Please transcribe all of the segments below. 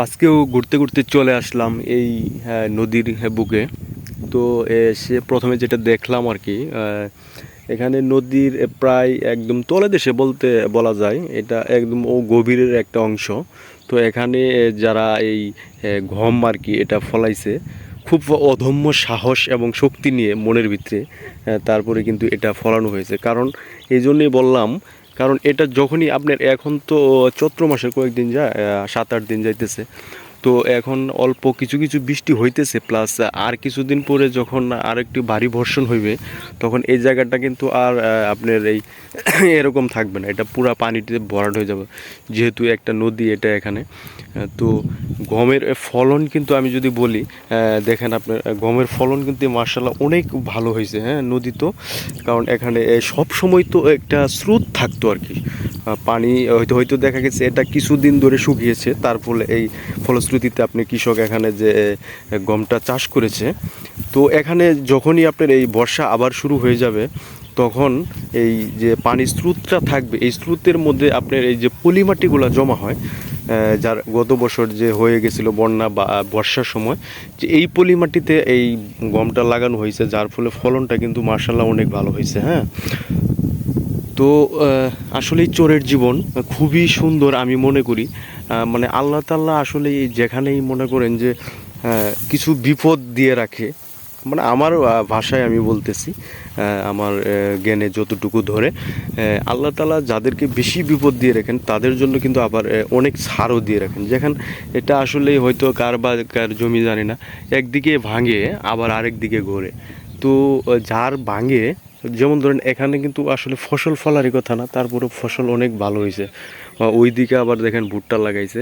আজকেও ঘুরতে ঘুরতে চলে আসলাম এই নদীর বুকে। তো সে প্রথমে যেটা দেখলাম আর কি, এখানে নদীর প্রায় একদম তলদেশে বলতে বলা যায়, এটা একদম ও গভীরের একটা অংশ। তো এখানে যারা এই গম আর কি এটা ফলাইছে খুব অদম্য সাহস এবং শক্তি নিয়ে মনের ভিতরে, তারপরে কিন্তু এটা ফলানো হয়েছে। কারণ এই জন্যই বললাম, কারণ এটা যখনই আপনার এখন তো চৈত্র মাসের কয়েকদিন যায়, 7-8 দিন যাইতেছে। তো এখন অল্প কিছু কিছু বৃষ্টি হইতেছে, প্লাস আর কিছুদিন পরে যখন আরেকটু ভারী বর্ষণ হইবে, তখন এই জায়গাটা কিন্তু আর আপনার এই এরকম থাকবে না, এটা পুরা পানিতে ভরাট হয়ে যাবে, যেহেতু একটা নদী এটা এখানে। তো গমের ফলন কিন্তু আমি যদি বলি, দেখেন আপনার গমের ফলন কিন্তু মার্শাল্লাহ অনেক ভালো হয়েছে, হ্যাঁ নদী তো। কারণ এখানে সব সময় তো একটা স্রোত থাকতো আর কি, পানি হয়তো হয়তো দেখা গেছে এটা কিছুদিন ধরে শুকিয়েছে, তার ফলে এই ফলশ্রুতিতে আপনি কৃষক এখানে যে গমটা চাষ করেছে। তো এখানে যখনই আপনার এই বর্ষা আবার শুরু হয়ে যাবে, তখন এই যে পানির স্রোতটা থাকবে, এই স্রোতের মধ্যে আপনার এই যে পলিমাটিগুলো জমা হয়, যার গত বছর যে হয়ে গেছিলো বন্যা বা বর্ষার সময়, যে এই পলিমাটিতে এই গমটা লাগানো হয়েছে, যার ফলে ফলনটা কিন্তু মার্শাল্লাহ অনেক ভালো হয়েছে, হ্যাঁ। তো আসলেই চোরের জীবন খুবই সুন্দর আমি মনে করি। মানে আল্লাহ তাআলা আসলে যেখানেই মনে করেন যে কিছু বিপদ দিয়ে রাখে, মানে আমার ভাষায় আমি বলতেছি, আমার জ্ঞানে যতটুকু ধরে, আল্লাহ তাআলা যাদেরকে বেশি বিপদ দিয়ে রাখেন তাদের জন্য কিন্তু আবার অনেক ছাড়ও দিয়ে রাখেন। যেখানে এটা আসলে হয়তো কার বা কার জমি জানি না, একদিকে ভাঙে আবার আরেক দিকে ঘোরে। তো যার ভাঙে, যেমন ধরেন এখানে কিন্তু আসলে ফসল ফলারই কথা না, তারপরে ফসল অনেক ভালো হয়েছে। ওই দিকে আবার দেখেন ভুট্টা লাগাইছে,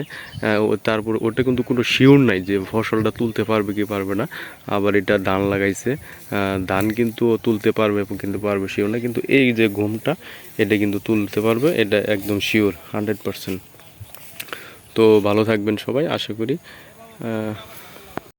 তারপর ওটা কিন্তু কোনো শিওর নাই যে ফসলটা তুলতে পারবে কি পারবে না। আবার এটা ধান লাগাইছে, ধান কিন্তু তুলতে পারবে কিন্তু পারবে শিওর না, কিন্তু এই যে গমটা এটা কিন্তু তুলতে পারবে, এটা একদম শিওর 100%। তো ভালো থাকবেন সবাই, আশা করি